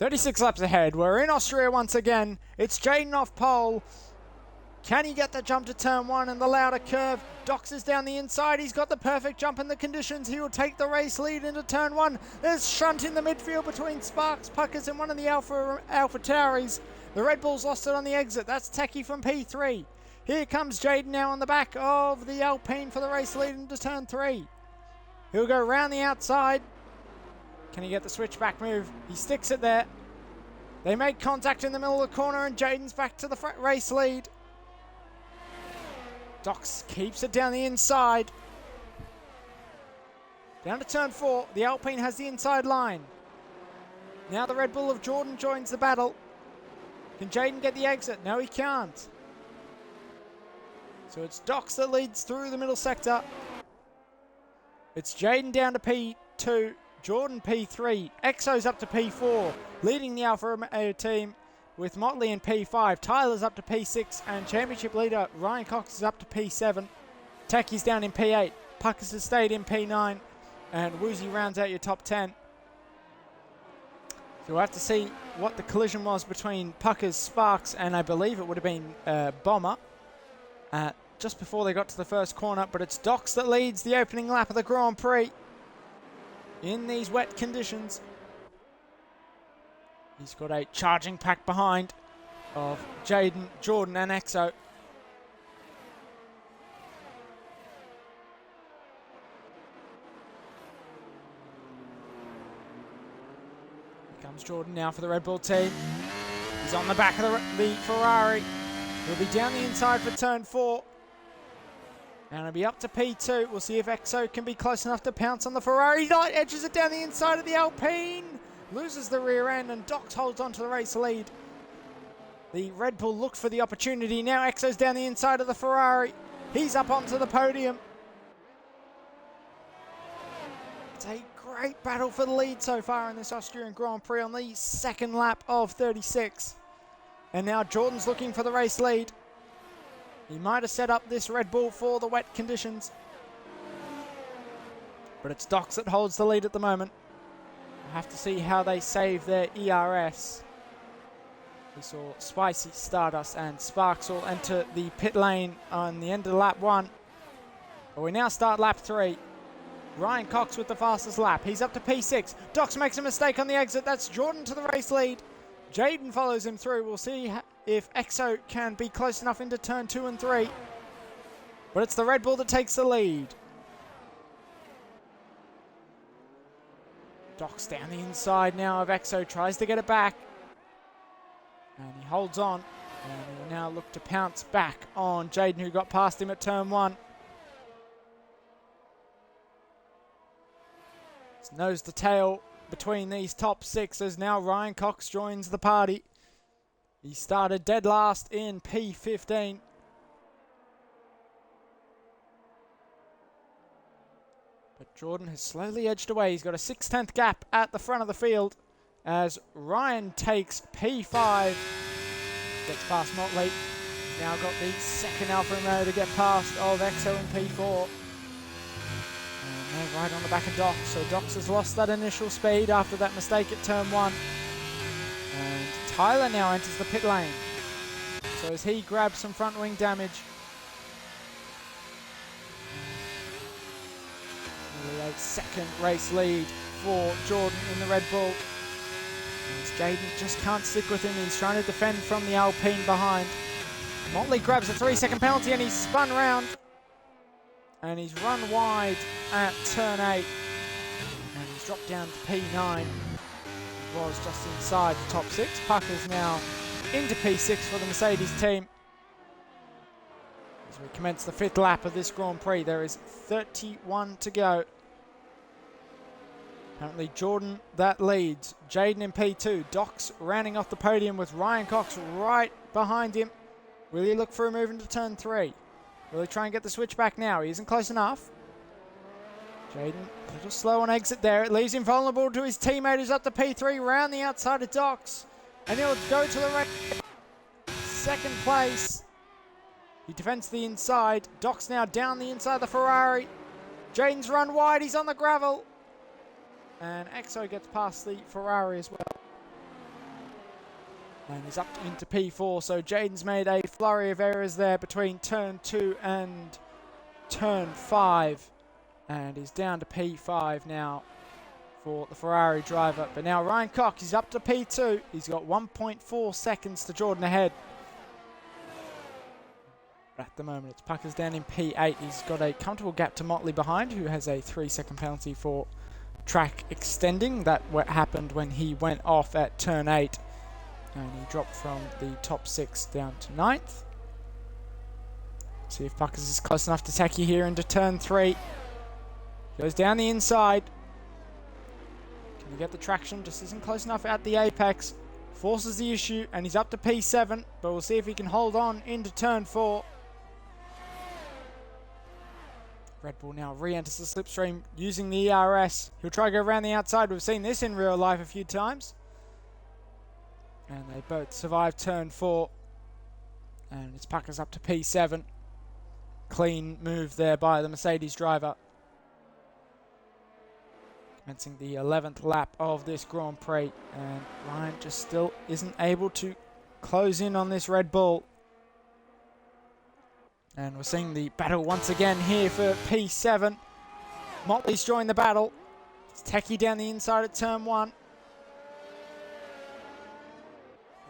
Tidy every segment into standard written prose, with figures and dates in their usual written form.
36 laps ahead. We're in Austria once again. It's Jayden off pole. Can he get the jump to turn one and the louder curve? Dox is down the inside. He's got the perfect jump in the conditions. He will take the race lead into turn one. There's Shunt in the midfield between Sparks, Puckers and one of the Alpha Tauris. The Red Bulls lost it on the exit. That's Techie from P3. Here comes Jayden now on the back of the Alpine for the race lead into turn three. He'll go round the outside. Can he get the switchback move? He sticks it there. They make contact in the middle of the corner and Jayden's back to the race lead. Dox keeps it down the inside. Down to turn four. The Alpine has the inside line. Now the Red Bull of Jordan joins the battle. Can Jayden get the exit? No, he can't. So it's Dox that leads through the middle sector. It's Jayden down to P2. Jordan P3, Exo's up to P4, leading the Alpha Romeo team with Motley in P5, Tyler's up to P6, and championship leader Ryan Cox is up to P7. Techie's down in P8, Puckers has stayed in P9, and Woozy rounds out your top 10. So we'll have to see what the collision was between Puckers, Sparks, and I believe it would have been Bomber just before they got to the first corner, but it's Dox that leads the opening lap of the Grand Prix. In these wet conditions. He's got a charging pack behind of Jayden, Jordan and Exo. Here comes Jordan now for the Red Bull team. He's on the back of the Ferrari. He'll be down the inside for turn four. And it'll be up to P2. We'll see if Exo can be close enough to pounce on the Ferrari. He edges it down the inside of the Alpine. Loses the rear end and Dox holds on to the race lead. The Red Bull looked for the opportunity. Now Exo's down the inside of the Ferrari. He's up onto the podium. It's a great battle for the lead so far in this Austrian Grand Prix on the second lap of 36. And now Jordan's looking for the race lead. He might have set up this Red Bull for the wet conditions. But it's Dox that holds the lead at the moment. We'll have to see how they save their ERS. We saw Spicy, Stardust and Sparks all enter the pit lane on the end of lap one. But we now start lap three. Ryan Cox with the fastest lap. He's up to P6. Dox makes a mistake on the exit. That's Jordan to the race lead. Jayden follows him through. We'll see if Exo can be close enough into turn 2 and 3. But it's the Red Bull that takes the lead. Dox down the inside now of Exo. Tries to get it back. And he holds on. And he will now look to pounce back on Jayden, who got past him at turn 1. It's nose to tail between these top six as now Ryan Cox joins the party. He started dead last in P15. But Jordan has slowly edged away. He's got a 6/10 gap at the front of the field as Ryan takes P5. Gets past Motley. He's now got the second Alfa Romeo to get past of Exo in P4. And they're right on the back of Dox. So Dox has lost that initial speed after that mistake at turn 1. And Tyler now enters the pit lane. So as he grabs some front wing damage. A second race lead for Jordan in the Red Bull. As Jayden just can't stick with him. He's trying to defend from the Alpine behind. Motley grabs a 3-second penalty and he's spun round. And he's run wide at turn 8. And he's dropped down to P9. He was just inside the top 6. Puckers now into P6 for the Mercedes team. As we commence the 5th lap of this Grand Prix, there is 31 to go. Apparently Jordan that leads. Jayden in P2. Dox rounding off the podium with Ryan Cox right behind him. Will he look for a move into turn 3? Will he try and get the switch back now? He isn't close enough. Jayden a little slow on exit there. It leaves him vulnerable to his teammate who's up to P3 round the outside of Dox. And he'll go to the second place. He defends the inside. Dox now down the inside of the Ferrari. Jayden's run wide. He's on the gravel. And Exo gets past the Ferrari as well. And he's up into P4, so Jaden's made a flurry of errors there between turn 2 and turn 5. And he's down to P5 now for the Ferrari driver. But now Ryan Cox, he's up to P2. He's got 1.4 seconds to Jordan ahead. At the moment, it's Puckers down in P8. He's got a comfortable gap to Motley behind, who has a 3-second penalty for track extending. That happened when he went off at turn 8. And he dropped from the top 6 down to 9th. See if Puckers is close enough to Taki here into turn 3. Goes down the inside. Can he get the traction? Just isn't close enough at the apex. Forces the issue, and he's up to P7. But we'll see if he can hold on into turn 4. Red Bull now re-enters the slipstream using the ERS. He'll try to go around the outside. We've seen this in real life a few times. And they both survive turn 4. And it's Puckers up to P7. Clean move there by the Mercedes driver. Commencing the 11th lap of this Grand Prix. And Ryan just still isn't able to close in on this Red Bull. And we're seeing the battle once again here for P7. Motley's joined the battle. It's Taki down the inside at turn 1.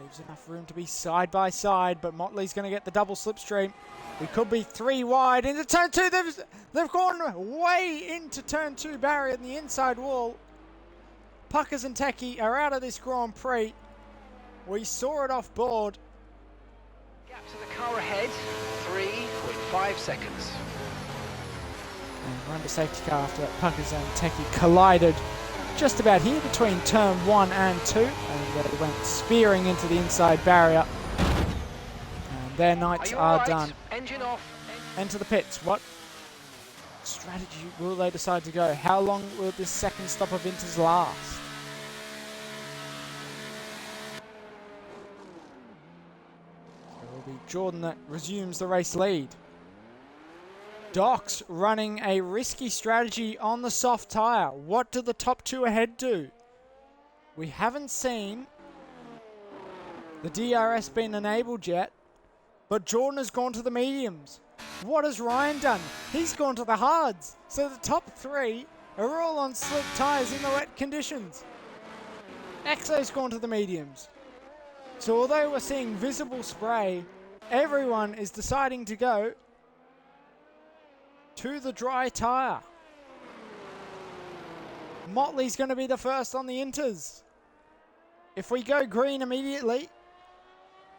Leaves enough room to be side by side, but Motley's going to get the double slipstream. We could be 3 wide into turn 2. They've gone way into turn 2 barrier in the inside wall. Puckers and Taki are out of this Grand Prix. We saw it off board. Gap to the car ahead, 3.5 seconds. And we're under safety car after Puckers and Taki collided just about here between turn 1 and 2. And they went spearing into the inside barrier. And their nights are right? done. Engine off. Enter the pits. What strategy will they decide to go? How long will this second stop of Inters last? It will be Jordan that resumes the race lead. Doc's running a risky strategy on the soft tyre. What do the top 2 ahead do? We haven't seen the DRS being enabled yet, but Jordan has gone to the mediums. What has Ryan done? He's gone to the hards. So the top 3 are all on slick tyres in the wet conditions. Exo's gone to the mediums. So although we're seeing visible spray, everyone is deciding to go to the dry tyre. Motley's going to be the first on the Inters. If we go green immediately,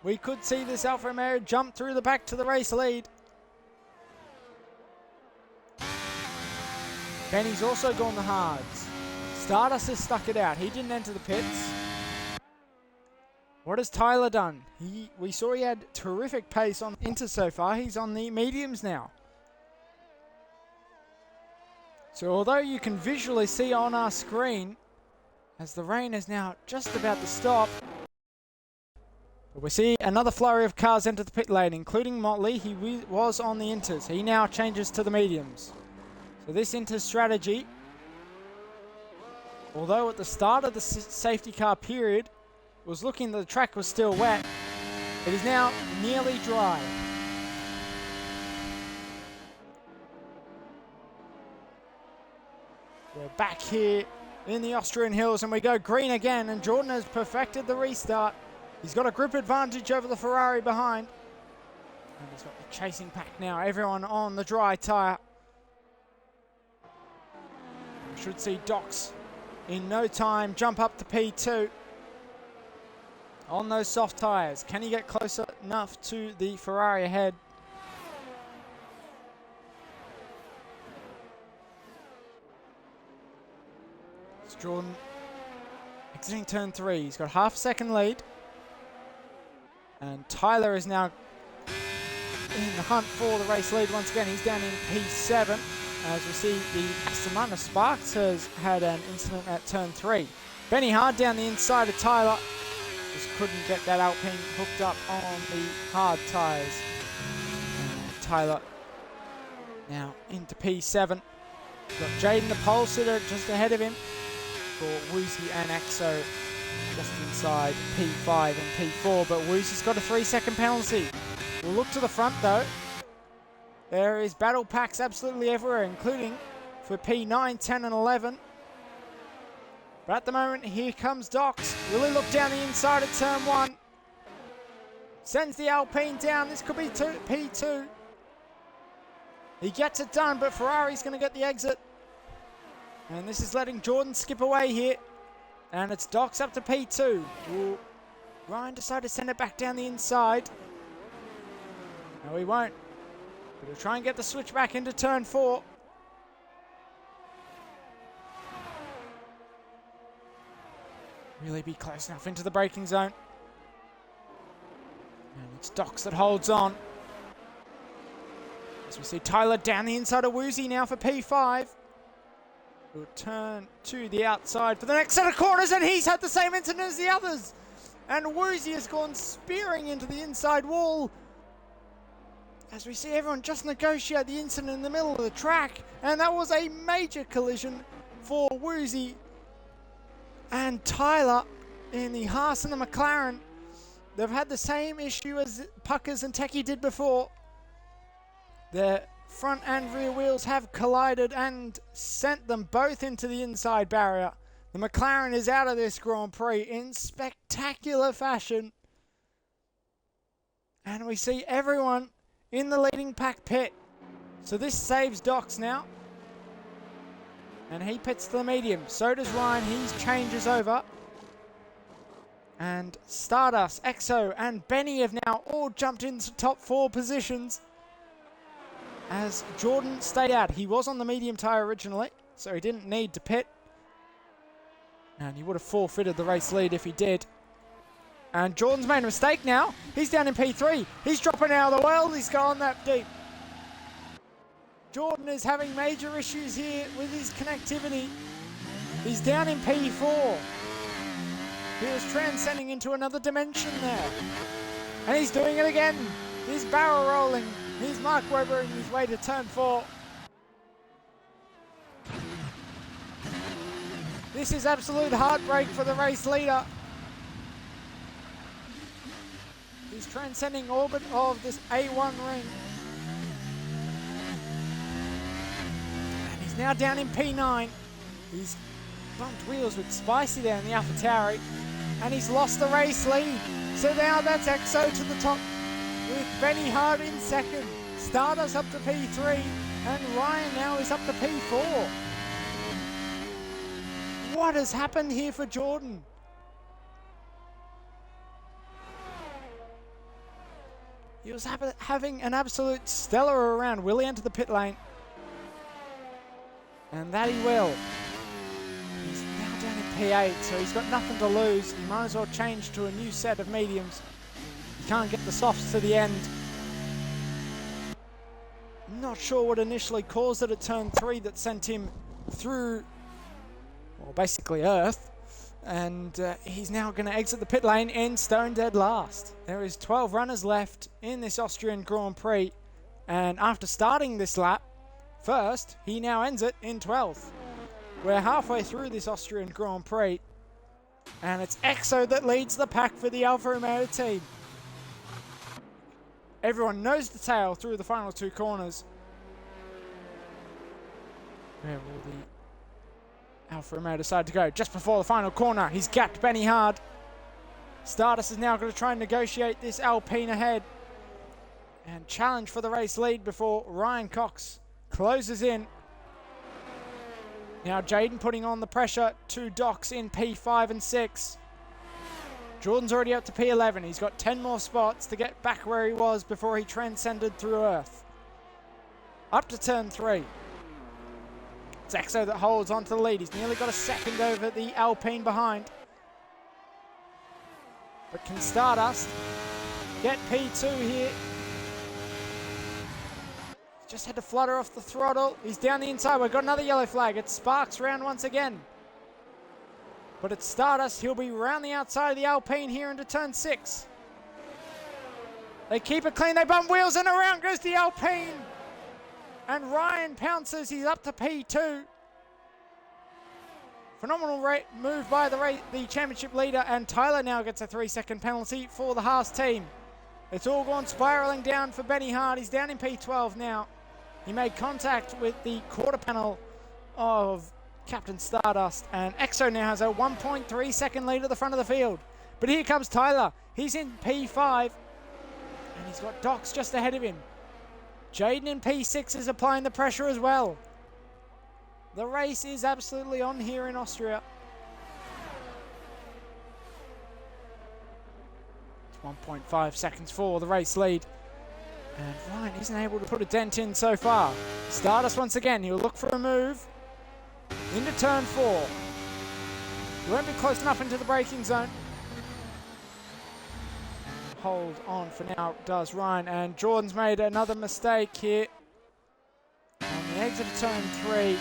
we could see this Alfa Romeo jump through the back to the race lead. Benny's also gone the hards. Stardust has stuck it out. He didn't enter the pits. What has Tyler done? We saw he had terrific pace on Inter so far. He's on the mediums now. So although you can visually see on our screen, as the rain is now just about to stop, but we see another flurry of cars enter the pit lane, including Motley. He was on the Inters. He now changes to the mediums. So this Inter strategy, although at the start of the safety car period, was looking that the track was still wet, it is now nearly dry. We're back here in the Austrian hills and we go green again, and Jordan has perfected the restart. He's got a grip advantage over the Ferrari behind. And he's got the chasing pack now, everyone on the dry tyre. We should see Docs in no time jump up to P2 on those soft tyres. Can he get closer enough to the Ferrari ahead? It's Jordan exiting turn 3. He's got half a second lead. And Tyler is now in the hunt for the race lead once again. He's down in P7. As we see, the Aston Martin Sparks has had an incident at turn 3. Benny hard down the inside of Tyler. Just couldn't get that Alpine hooked up on the hard tyres. Tyler now into P7. Got Jaden the pole sitter just ahead of him for Woozy and Exo just inside P5 and P4, but Woozy's got a 3-second penalty. We'll look to the front though. There is battle packs absolutely everywhere, including for P9, 10 and 11. But at the moment, here comes Docs. Will he look down the inside at turn 1? Sends the Alpine down. This could be P2. He gets it done, but Ferrari's going to get the exit. And this is letting Jordan skip away here. And it's Docs up to P2. Will Ryan decide to send it back down the inside? No, he won't. But he'll try and get the switch back into turn 4. Really be close enough into the braking zone. And it's Docs that holds on. As we see Tyler down the inside of Woozy now for P5. He'll turn to the outside for the next set of corners, and he's had the same incident as the others. And Woozy has gone spearing into the inside wall. As we see everyone just negotiate the incident in the middle of the track. And that was a major collision for Woozy and Tyler in the Haas and the McLaren. They've had the same issue as Puckers and Techie did before. Their front and rear wheels have collided and sent them both into the inside barrier. The McLaren is out of this Grand Prix in spectacular fashion. And we see everyone in the leading pack pit. So this saves Docs now. And he pits to the medium. So does Ryan. He changes over. And Stardust, Exo, and Benny have now all jumped into top 4 positions. As Jordan stayed out. He was on the medium tyre originally, so he didn't need to pit. And he would have forfeited the race lead if he did. And Jordan's made a mistake now. He's down in P3. He's dropping out of the world. He's going that deep. Jordan is having major issues here with his connectivity. He's down in P4. He was transcending into another dimension there. And he's doing it again. He's barrel rolling. He's Mark Webber his way to turn 4. This is absolute heartbreak for the race leader. He's transcending orbit of this A1 ring. And he's now down in P9. He's bumped wheels with Spicy there in the AlphaTauri. And he's lost the race lead. So now that's Exo to the top with Benny Hart in second. Stardust up to P3. And Ryan now is up to P4. What has happened here for Jordan? He was having an absolute stellar round. Will he enter the pit lane? And that he will. He's now down in P8, so he's got nothing to lose. He might as well change to a new set of mediums. He can't get the softs to the end. I'm not sure what initially caused it at turn 3 that sent him through, well, basically Earth. And he's now going to exit the pit lane in stone dead last. There is 12 runners left in this Austrian Grand Prix. And after starting this lap first, he now ends it in 12th. We're halfway through this Austrian Grand Prix. And it's Exo that leads the pack for the Alfa Romeo team. Everyone knows the tail through the final 2 corners. Where will the Alfa Romeo decide to go? Just before the final corner, he's gapped Benny hard. Stardust is now going to try and negotiate this Alpine ahead and challenge for the race lead before Ryan Cox closes in. Now Jaden putting on the pressure to Docs in P5 and 6. Jordan's already up to P11. He's got 10 more spots to get back where he was before he transcended through Earth. Up to turn 3. It's Exo that holds on to the lead. He's nearly got a second over the Alpine behind. But can Stardust get P2 here? Just had to flutter off the throttle. He's down the inside. We've got another yellow flag. It's Sparks round once again. But it's Stardust. He'll be round the outside of the Alpine here into turn 6. They keep it clean. They bump wheels and around goes the Alpine. And Ryan pounces. He's up to P2. Phenomenal move by the championship leader, and Tyler now gets a 3-second penalty for the Haas team. It's all gone spiraling down for Benny Hart. He's down in P12 now. He made contact with the quarter panel of Captain Stardust, and Exo now has a 1.3 second lead at the front of the field. But here comes Tyler. He's in P5, and he's got Docs just ahead of him. Jaden in P6 is applying the pressure as well. The race is absolutely on here in Austria. It's 1.5 seconds for the race lead. And Ryan isn't able to put a dent in so far. Stardust once again, he'll look for a move into turn 4. He won't be close enough into the braking zone. Hold on for now, does Ryan. And Jordan's made another mistake here. On the exit of turn 3.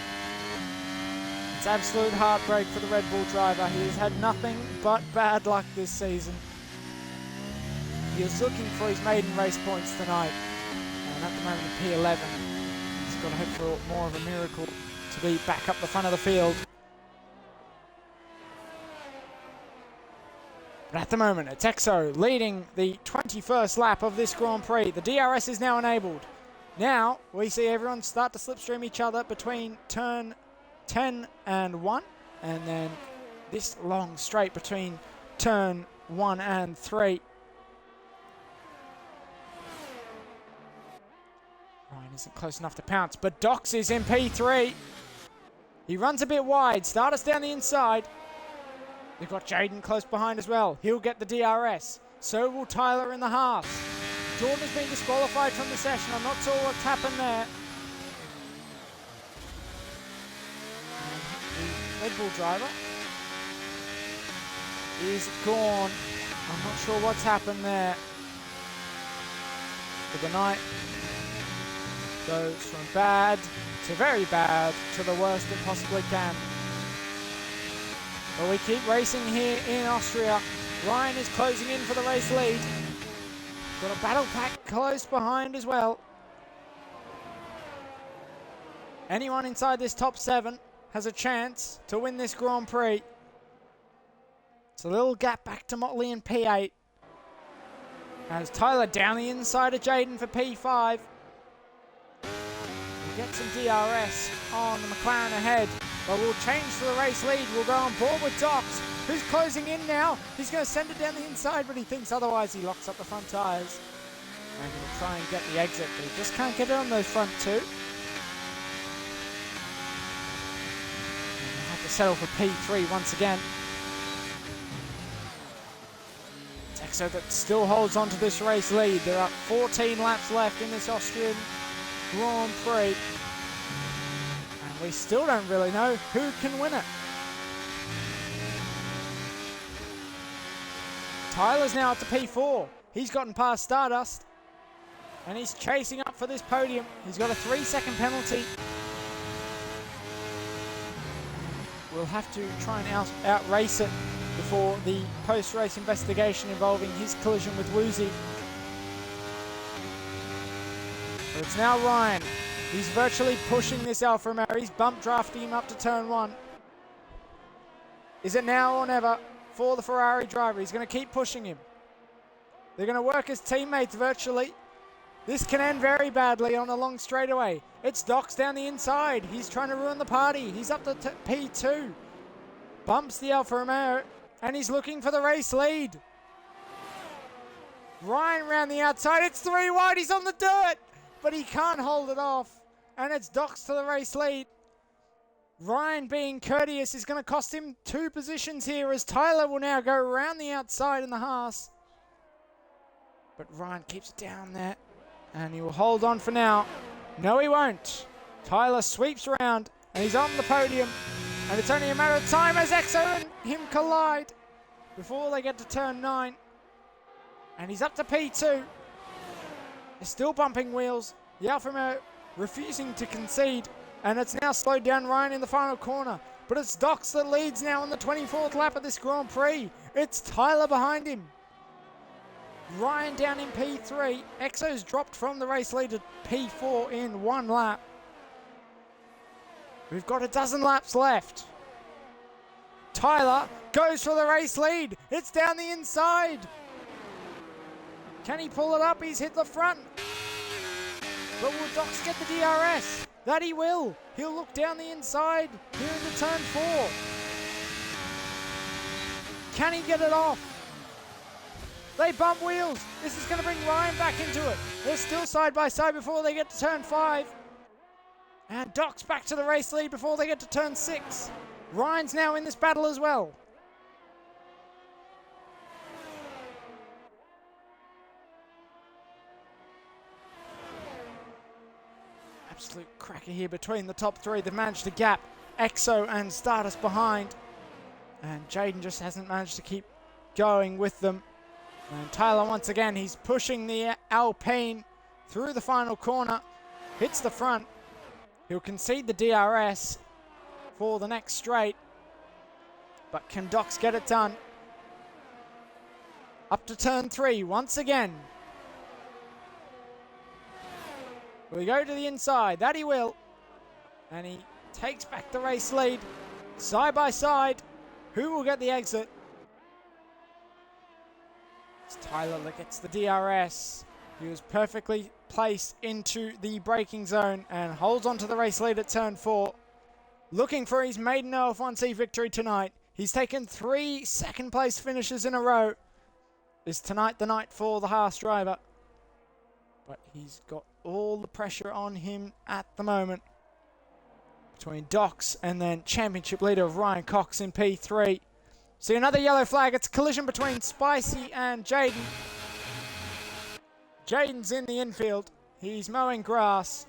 It's absolute heartbreak for the Red Bull driver. He has had nothing but bad luck this season. He is looking for his maiden race points tonight. And at the moment in P11, he's got to hope for more of a miracle to be back up the front of the field. But at the moment, it's Exo leading the 21st lap of this Grand Prix. The DRS is now enabled. Now we see everyone start to slipstream each other between turn 10 and 1, and then this long straight between turn 1 and 3. Ryan isn't close enough to pounce, but Docs is in P3. He runs a bit wide. Stardust down the inside. They've got Jaden close behind as well. He'll get the DRS. So will Tyler in the Haas. Jordan has been disqualified from the session. I'm not sure what's happened there. The Red Bull driver is gone. I'm not sure what's happened there. But the night goes from bad to very bad to the worst it possibly can. But we keep racing here in Austria. Ryan is closing in for the race lead. Got a battle pack close behind as well. Anyone inside this top 7 has a chance to win this Grand Prix. It's a little gap back to Motley in P8. As Tyler down the inside of Jaden for P5. We'll get some DRS on the McLaren ahead. But we'll change to the race lead. We'll go on board with Docs, who's closing in now. He's going to send it down the inside, but he thinks otherwise. He locks up the front tyres. And he'll try and get the exit, but he just can't get it on those front 2. And he'll have to settle for P3 once again. Exo that still holds on to this race lead. There are 14 laps left in this Austrian Grand Prix. We still don't really know who can win it. Tyler's now up to P4. He's gotten past Stardust. And he's chasing up for this podium. He's got a 3-second penalty. We'll have to try and outrace it before the post-race investigation involving his collision with Woozy. But it's now Ryan. He's virtually pushing this Alfa Romeo. He's bump drafting him up to turn 1. Is it now or never for the Ferrari driver? He's going to keep pushing him. They're going to work as teammates virtually. This can end very badly on a long straightaway. It's Docs down the inside. He's trying to ruin the party. He's up to P2. Bumps the Alfa Romeo, and he's looking for the race lead. Ryan round the outside. It's 3 wide. He's on the dirt, but he can't hold it off. And it's Docs to the race lead. Ryan being courteous is going to cost him 2 positions here, as Tyler will now go around the outside in the Haas. But Ryan keeps it down there, and he will hold on for now. No, he won't. Tyler sweeps around, and he's on the podium. And it's only a matter of time as Exo and him collide before they get to turn 9. And he's up to P2. They're still bumping wheels. The Alfa Romeo refusing to concede, and it's now slowed down Ryan in the final corner. But it's Docs that leads now on the 24th lap of this Grand Prix. It's Tyler behind him. Ryan down in P3. Exo's dropped from the race lead to P4 in 1 lap. We've got a dozen laps left. Tyler goes for the race lead. It's down the inside. Can he pull it up? He's hit the front. But will Dox get the DRS? That he will. He'll look down the inside here into turn 4. Can he get it off? They bump wheels. This is going to bring Ryan back into it. They're still side by side before they get to turn 5. And Dox back to the race lead before they get to turn 6. Ryan's now in this battle as well. Absolute cracker here between the top 3. They've managed to gap Exo and Stardust behind. And Jaden just hasn't managed to keep going with them. And Tyler, once again, he's pushing the Alpine through the final corner. Hits the front. He'll concede the DRS for the next straight. But can Dox get it done? Up to turn 3 once again. We go to the inside. That he will. And he takes back the race lead. Side by side. Who will get the exit? It's Tyler that gets the DRS. He was perfectly placed into the braking zone and holds on to the race lead at turn 4. Looking for his maiden OF1C victory tonight. He's taken 3 second place finishes in a row. Is tonight the night for the Haas driver? But he's got all the pressure on him at the moment. Between Dox and then championship leader Ryan Cox in P3. See another yellow flag. It's a collision between Spicy and Jaden. Jaden's in the infield. He's mowing grass.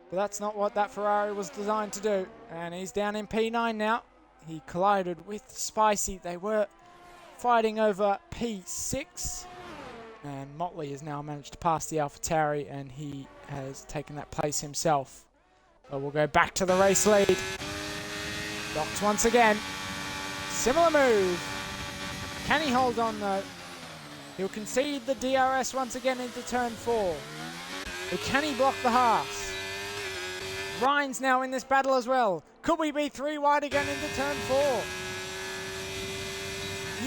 But that's not what that Ferrari was designed to do. And he's down in P9 now. He collided with Spicy. They were fighting over P6. And Motley has now managed to pass the AlphaTauri and he has taken that place himself. But we'll go back to the race lead. Dox once again. Similar move. Can he hold on though? He'll concede the DRS once again into turn 4. But can he block the Haas? Ryan's now in this battle as well. Could we be 3 wide again into turn 4?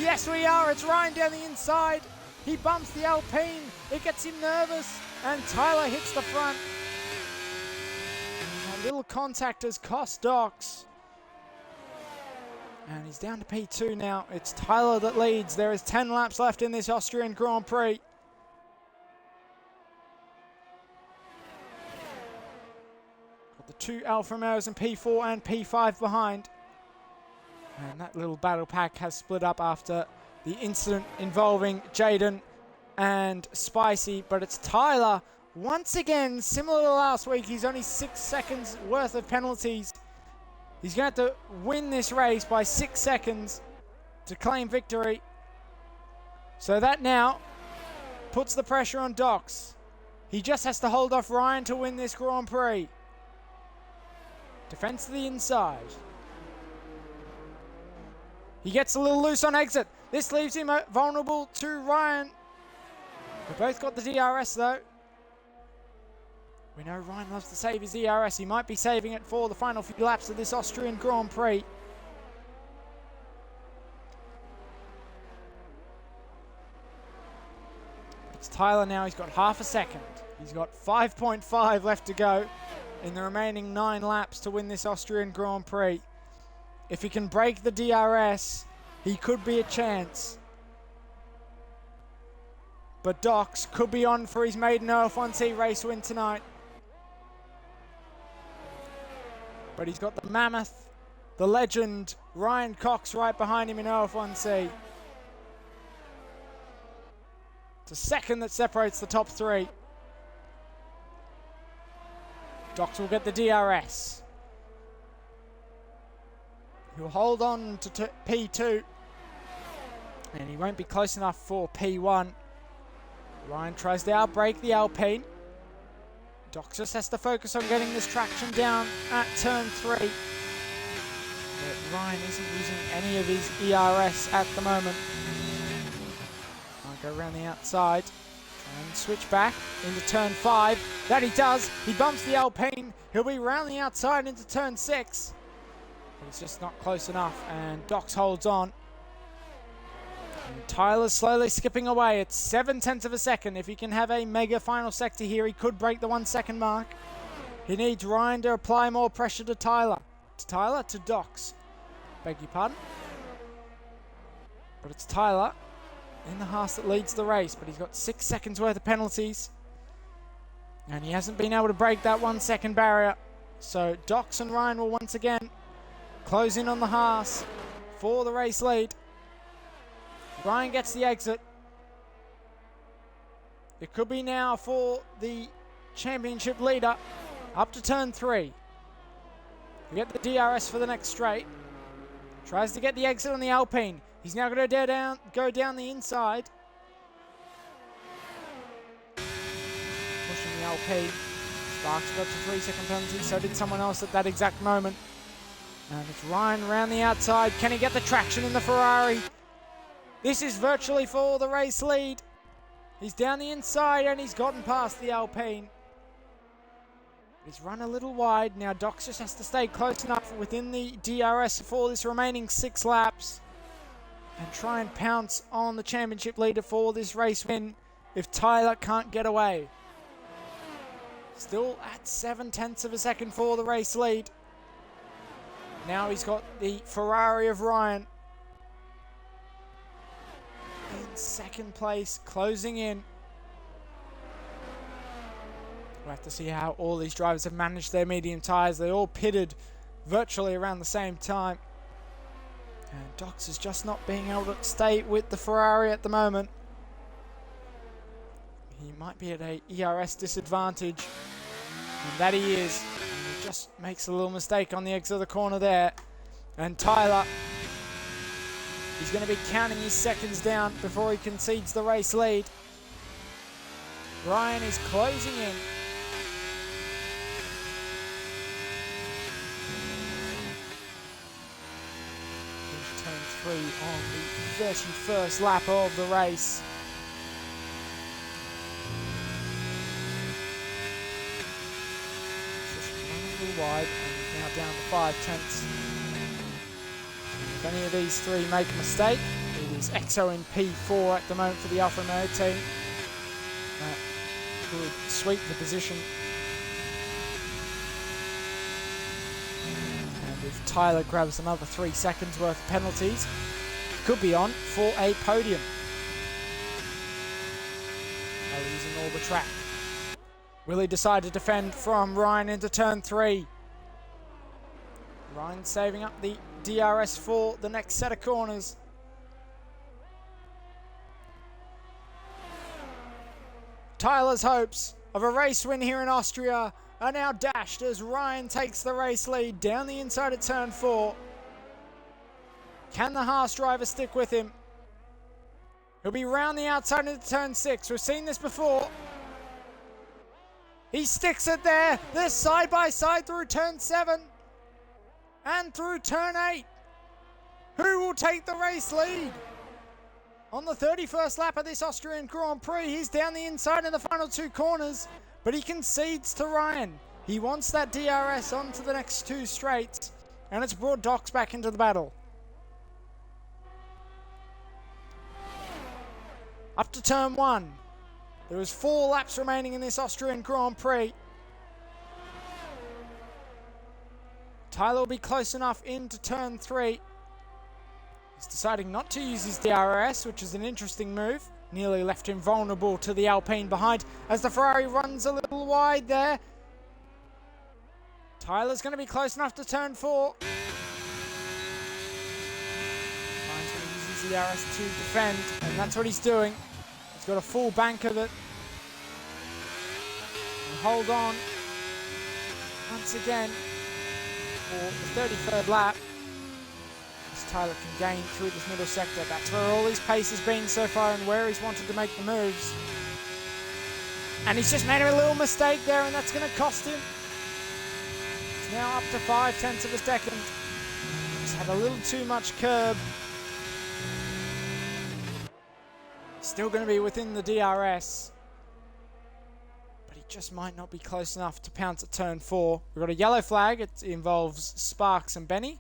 Yes we are. It's Ryan down the inside. He bumps the Alpine. It gets him nervous. And Tyler hits the front. And a little contact has cost Dox. And he's down to P2 now. It's Tyler that leads. There is 10 laps left in this Austrian Grand Prix. Got the 2 Alfa Romeos in P4 and P5 behind. And that little battle pack has split up after the incident involving Jaden and Spicy. But it's Tyler, once again, similar to last week. He's only 6 seconds worth of penalties. He's going to have to win this race by 6 seconds to claim victory. So that now puts the pressure on Dox. He just has to hold off Ryan to win this Grand Prix. Defense to the inside. He gets a little loose on exit. This leaves him vulnerable to Ryan. They both got the DRS though. We know Ryan loves to save his DRS. He might be saving it for the final few laps of this Austrian Grand Prix. It's Tyler now. He's got half a second. He's got 5.5 left to go in the remaining 9 laps to win this Austrian Grand Prix. If he can break the DRS, he could be a chance. But Dox could be on for his maiden OF1C race win tonight. But he's got the mammoth, the legend, Ryan Cox right behind him in OF1C. It's a second that separates the top 3. Dox will get the DRS. He'll hold on to P2. And he won't be close enough for P1. Ryan tries to outbrake the Alpine. Dox just has to focus on getting this traction down at turn 3. But Ryan isn't using any of his ERS at the moment. I'll go around the outside. Try and switch back into turn 5. That he does. He bumps the Alpine. He'll be round the outside into turn 6. But it's just not close enough, and Dox holds on. And Tyler's slowly skipping away. It's 0.7 of a second. If he can have a mega final sector here, he could break the 1 second mark. He needs Ryan to apply more pressure to Tyler. To Dox. Beg your pardon. But it's Tyler in the Haas that leads the race, but he's got 6 seconds worth of penalties. And he hasn't been able to break that 1 second barrier. So Dox and Ryan will once again close in on the Haas for the race lead. Ryan gets the exit. It could be now for the championship leader up to turn 3. We get the DRS for the next straight. Tries to get the exit on the Alpine. He's now going to go down the inside. Pushing the Alpine. Sparks got to 3 second penalty. So did someone else at that exact moment. And it's Ryan around the outside. Can he get the traction in the Ferrari? This is virtually for the race lead. He's down the inside and he's gotten past the Alpine. He's run a little wide. Now Dox just has to stay close enough within the DRS for this remaining 6 laps. And try and pounce on the championship leader for this race win if Tyler can't get away. Still at 0.7 of a second for the race lead. Now he's got the Ferrari of Ryan in second place, closing in. We'll have to see how all these drivers have managed their medium tyres. They all pitted virtually around the same time. And Dox is just not being able to stay with the Ferrari at the moment. He might be at a ERS disadvantage. And that he is. And he just makes a little mistake on the exit of the corner there. And Tyler, he's going to be counting his seconds down before he concedes the race lead. Ryan is closing in. Turn 3 on the 31st lap of the race. Just running a little wide and now down to 0.5. If any of these 3 make a mistake, it is EXO in P4 at the moment for the Alfa Romeo team. That could sweep the position. And if Tyler grabs another 3 seconds worth of penalties, could be on for a podium. Using all the track. Will he decide to defend from Ryan into turn 3? Ryan saving up the DRS for the next set of corners. Tyler's hopes of a race win here in Austria are now dashed as Ryan takes the race lead down the inside of turn 4. Can the Haas driver stick with him? He'll be round the outside into turn 6. We've seen this before. He sticks it there. They're side by side through turn 7 and through turn 8. Who will take the race lead? On the 31st lap of this Austrian Grand Prix, he's down the inside in the final 2 corners, but he concedes to Ryan. He wants that DRS onto the next 2 straights, and it's brought Dox back into the battle. Up to turn 1. There is 4 laps remaining in this Austrian Grand Prix. Tyler will be close enough into turn 3. He's deciding not to use his DRS, which is an interesting move. Nearly left him vulnerable to the Alpine behind as the Ferrari runs a little wide there. Tyler's going to be close enough to turn 4. Ryan's going to use his DRS to defend, and that's what he's doing. He's got a full bank of it. And hold on once again for the 33rd lap. Tyler can gain through this middle sector. That's where all his pace has been so far and where he's wanted to make the moves. And he's just made a little mistake there, and that's going to cost him. It's now up to 0.5 of a second. He's had a little too much curb. Still going to be within the DRS. But he just might not be close enough to pounce at turn 4. We've got a yellow flag. It involves Sparks and Benny.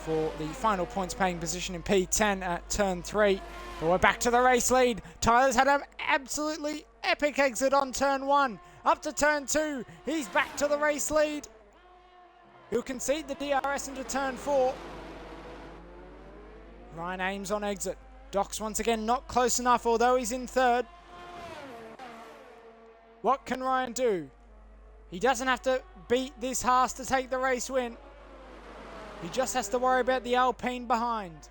for the final points paying position in P10 at turn 3. But we're back to the race lead. Tyler's had an absolutely epic exit on turn 1. Up to turn 2, he's back to the race lead. He'll concede the DRS into turn 4. Ryan aims on exit. Docs once again not close enough, although he's in third. What can Ryan do? He doesn't have to beat this Haas to take the race win. He just has to worry about the Alpine behind.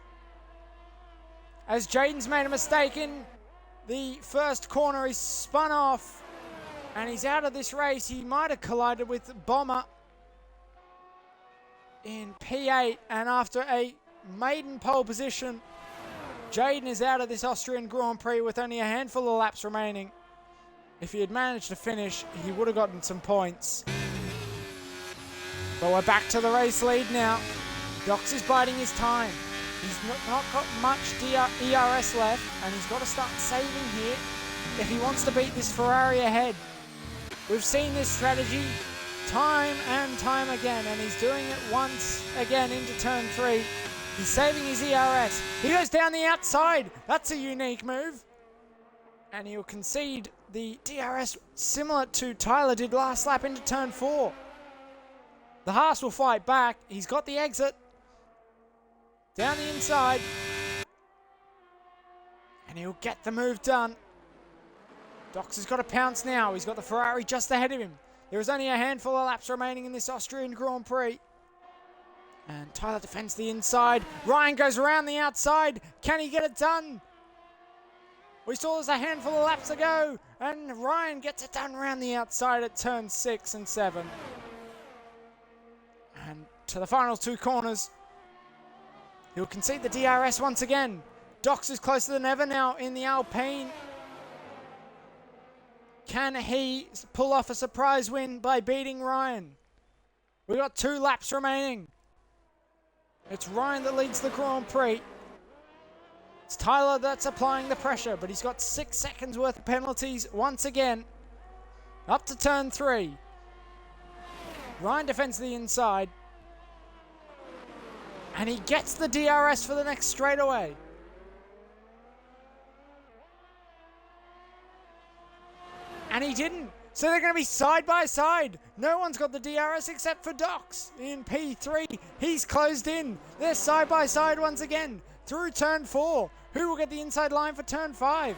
As Jaden's made a mistake in the first corner, he's spun off and he's out of this race. He might have collided with Bomber in P8, and after a maiden pole position, Jaden is out of this Austrian Grand Prix with only a handful of laps remaining. If he had managed to finish, he would have gotten some points. But we're back to the race lead now. Docs is biding his time. He's not got much ERS left, and he's got to start saving here if he wants to beat this Ferrari ahead. We've seen this strategy time and time again, and he's doing it once again into turn 3. He's saving his ERS. He goes down the outside. That's a unique move. And he'll concede the DRS similar to Tyler did last lap into turn 4. The Haas will fight back. He's got the exit. Down the inside. And he'll get the move done. Docs has got to pounce now. He's got the Ferrari just ahead of him. There is only a handful of laps remaining in this Austrian Grand Prix. And Tyler defends the inside. Ryan goes around the outside. Can he get it done? We saw there's a handful of laps to go. And Ryan gets it done around the outside at turn 6 and 7. And to the final 2 corners. He'll concede the DRS once again. Docs is closer than ever now in the Alpine. Can he pull off a surprise win by beating Ryan? We've got 2 laps remaining. It's Ryan that leads the Grand Prix. It's Tyler that's applying the pressure, but he's got 6 seconds worth of penalties once again. Up to turn 3. Ryan defends the inside. And he gets the DRS for the next straightaway. And he didn't. So they're going to be side by side. No one's got the DRS except for Docs in P3. He's closed in. They're side by side once again through turn 4. Who will get the inside line for turn 5?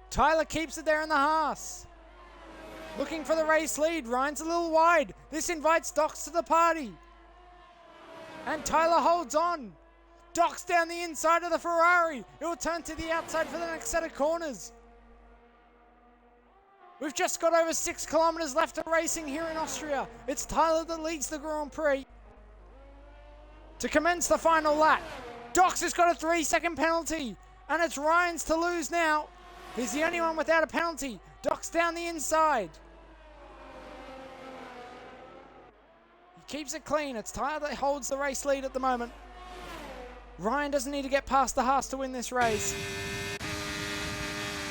Tyler keeps it there in the Haas. Looking for the race lead. Ryan's a little wide. This invites Docs to the party. And Tyler holds on. Docs down the inside of the Ferrari. It will turn to the outside for the next set of corners. We've just got over 6 kilometers left of racing here in Austria. It's Tyler that leads the Grand Prix. To commence the final lap, Docs has got a 3-second penalty, and it's Ryan's to lose now. He's the only one without a penalty. Docs down the inside. He keeps it clean. It's Tyler that holds the race lead at the moment. Ryan doesn't need to get past the Haas to win this race.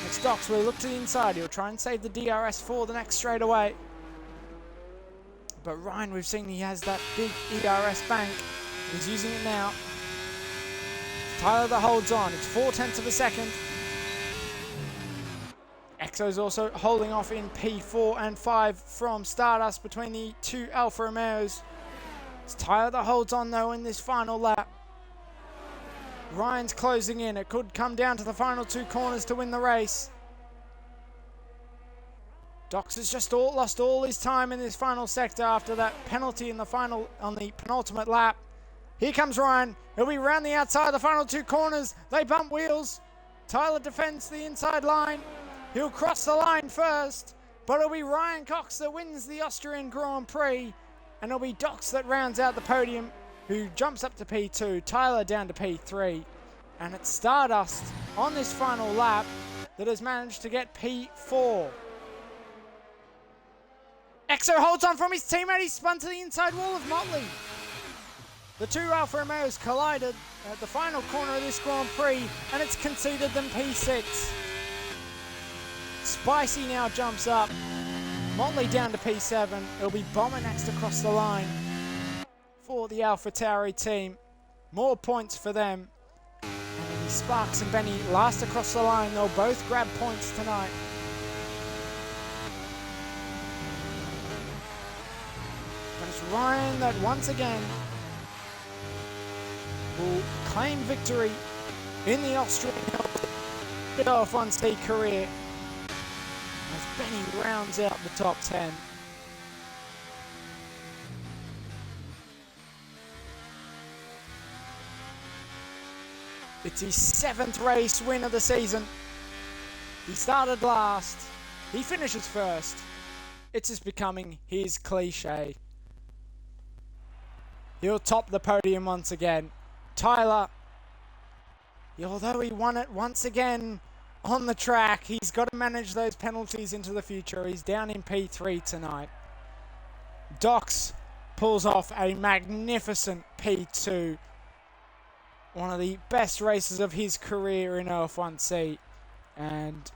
It's Docs. We'll look to the inside. He'll try and save the DRS for the next straightaway. But Ryan, we've seen he has that big ERS bank. He's using it now. Tyler that holds on. It's 0.4 of a second. Exo's also holding off in P4 and 5 from Stardust between the 2 Alfa Romeos. It's Tyler that holds on though in this final lap. Ryan's closing in. It could come down to the final 2 corners to win the race. Docs has just lost all his time in this final sector after that penalty in the final on the penultimate lap. Here comes Ryan. He'll be round the outside of the final 2 corners. They bump wheels. Tyler defends the inside line. He'll cross the line first, but it'll be Ryan Cox that wins the Austrian Grand Prix, and it'll be Docs that rounds out the podium, who jumps up to P2, Tyler down to P3, and it's Stardust on this final lap that has managed to get P4. Exo holds on from his teammate. He spun to the inside wall of Motley. The 2 Alfa Romeos collided at the final corner of this Grand Prix, and it's conceded them P6. Spicy now jumps up. Motley down to P7. It'll be Bomber next across the line. for the AlphaTauri team. More points for them. And it'll be Sparks and Benny last across the line. They'll both grab points tonight. But it's Ryan that once again will claim victory in the Austrian OF1C career as Benny rounds out the top 10. It's his 7th race win of the season. He started last. He finishes first. It's just becoming his cliche. He'll top the podium once again. Tyler, although he won it once again on the track, he's got to manage those penalties into the future. He's down in P3 tonight. Dox pulls off a magnificent P2. One of the best races of his career in OF1C. And